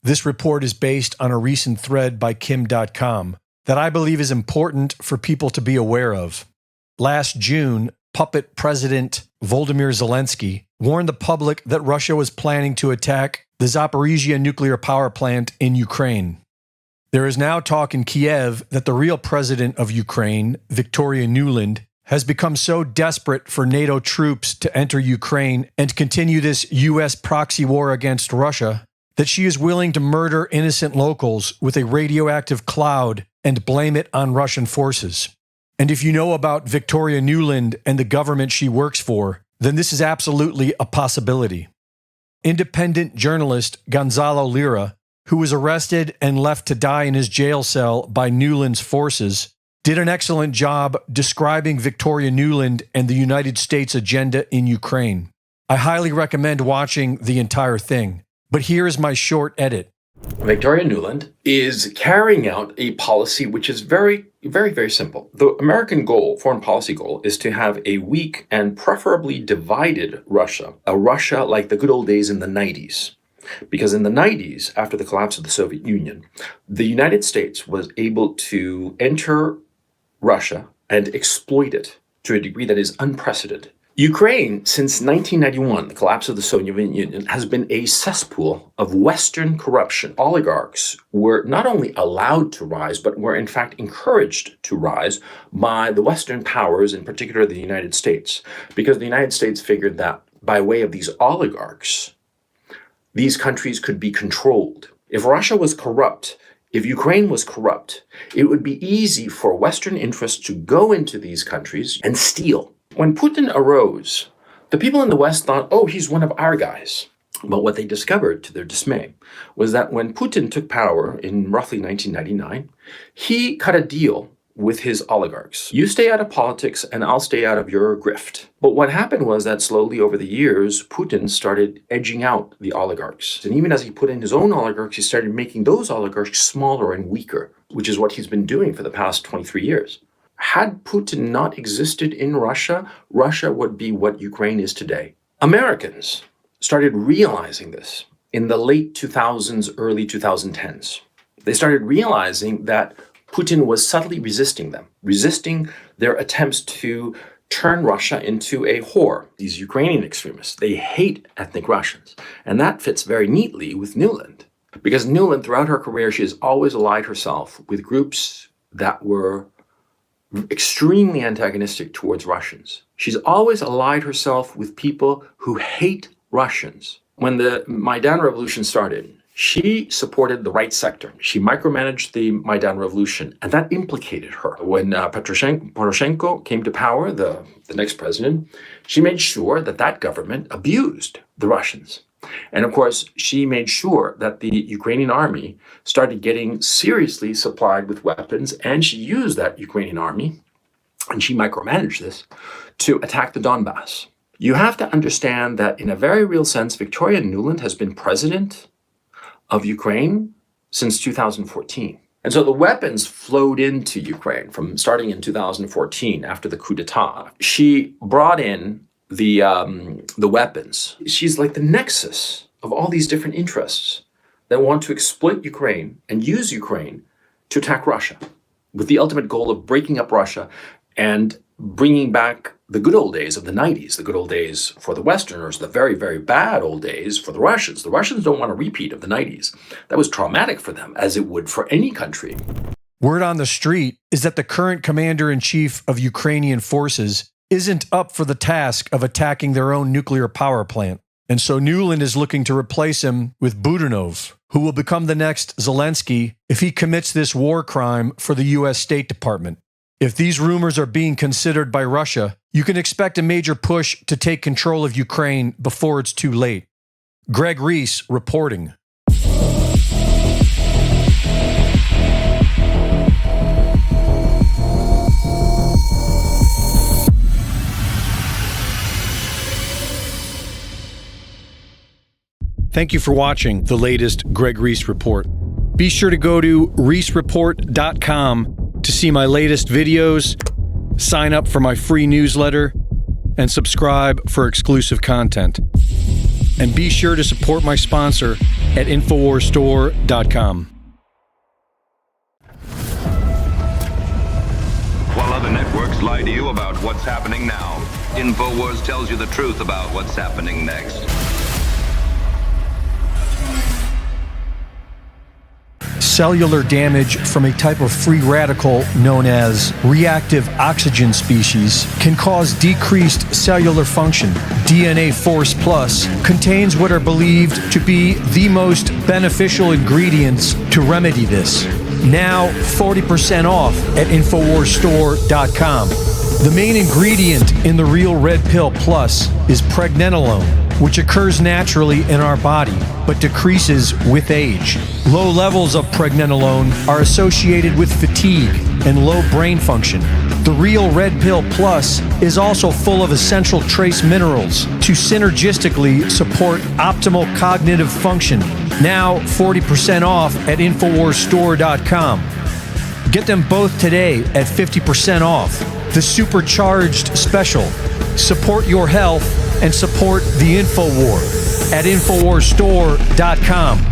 This report is based on a recent thread by Kim.com that I believe is important for people to be aware of. Last June, puppet President Volodymyr Zelensky warned the public that Russia was planning to attack the Zaporizhzhia nuclear power plant in Ukraine. There is now talk in Kiev that the real president of Ukraine, Victoria Nuland, has become so desperate for NATO troops to enter Ukraine and continue this U.S. proxy war against Russia that she is willing to murder innocent locals with a radioactive cloud and blame it on Russian forces. And if you know about Victoria Nuland and the government she works for, then this is absolutely a possibility. Independent journalist Gonzalo Lira, who was arrested and left to die in his jail cell by Nuland's forces, did an excellent job describing Victoria Nuland and the United States agenda in Ukraine. I highly recommend watching the entire thing, but here is my short edit. Victoria Nuland is carrying out a policy which is very, very, very simple. The American goal, foreign policy goal, is to have a weak and preferably divided Russia, a Russia like the good old days in the 90s. Because in the 90s, after the collapse of the Soviet Union, the United States was able to enter Russia and exploit it to a degree that is unprecedented. Ukraine, since 1991, the collapse of the Soviet Union, has been a cesspool of Western corruption. Oligarchs were not only allowed to rise, but were in fact encouraged to rise by the Western powers, in particular the United States, because the United States figured that by way of these oligarchs, these countries could be controlled. If Russia was corrupt, if Ukraine was corrupt, it would be easy for Western interests to go into these countries and steal. When Putin arose, the people in the West thought, oh, he's one of our guys. But what they discovered, to their dismay, was that when Putin took power in roughly 1999, he cut a deal with his oligarchs. You stay out of politics and I'll stay out of your grift. But what happened was that slowly over the years, Putin started edging out the oligarchs. And even as he put in his own oligarchs, he started making those oligarchs smaller and weaker, which is what he's been doing for the past 23 years. Had Putin not existed in Russia, Russia would be what Ukraine is today. Americans started realizing this in the late 2000s, early 2010s. They started realizing that Putin was subtly resisting them, resisting their attempts to turn Russia into a whore. These Ukrainian extremists, they hate ethnic Russians. And that fits very neatly with Nuland. Because Nuland, throughout her career, she has always allied herself with groups that were extremely antagonistic towards Russians. She's always allied herself with people who hate Russians. When the Maidan Revolution started, she supported the right sector. She micromanaged the Maidan Revolution, and that implicated her. When Poroshenko came to power, the next president, she made sure that that government abused the Russians. And of course, she made sure that the Ukrainian army started getting seriously supplied with weapons, and she used that Ukrainian army, and she micromanaged this, to attack the Donbass. You have to understand that in a very real sense, Victoria Nuland has been president of Ukraine since 2014. And so the weapons flowed into Ukraine from starting in 2014 after the coup d'etat. She brought in the weapons. She's like the nexus of all these different interests that want to exploit Ukraine and use Ukraine to attack Russia, with the ultimate goal of breaking up Russia and bringing back the good old days of the 90s, the good old days for the Westerners, the very, very bad old days for the Russians. The Russians don't want a repeat of the 90s. That was traumatic for them, as it would for any country. Word on the street is that the current commander-in-chief of Ukrainian forces isn't up for the task of attacking their own nuclear power plant. And so Nuland is looking to replace him with Budanov, who will become the next Zelensky if he commits this war crime for the U.S. State Department. If these rumors are being considered by Russia, you can expect a major push to take control of Ukraine before it's too late. Greg Reese reporting. Thank you for watching the latest Greg Reese Report. Be sure to go to reesereport.com to see my latest videos, sign up for my free newsletter, and subscribe for exclusive content. And be sure to support my sponsor, at InfoWarsStore.com. While other networks lie to you about what's happening now, InfoWars tells you the truth about what's happening next. Cellular damage from a type of free radical known as reactive oxygen species can cause decreased cellular function. DNA Force Plus contains what are believed to be the most beneficial ingredients to remedy this. Now 40% off at InfoWarsStore.com. The main ingredient in the Real Red Pill Plus is pregnenolone, which occurs naturally in our body but decreases with age. Low levels of pregnenolone are associated with fatigue and low brain function. The Real Red Pill Plus is also full of essential trace minerals to synergistically support optimal cognitive function. Now 40% off at InfoWarsStore.com. Get them both today at 50% off. The supercharged special. Support your health and support the InfoWar at InfoWarsStore.com.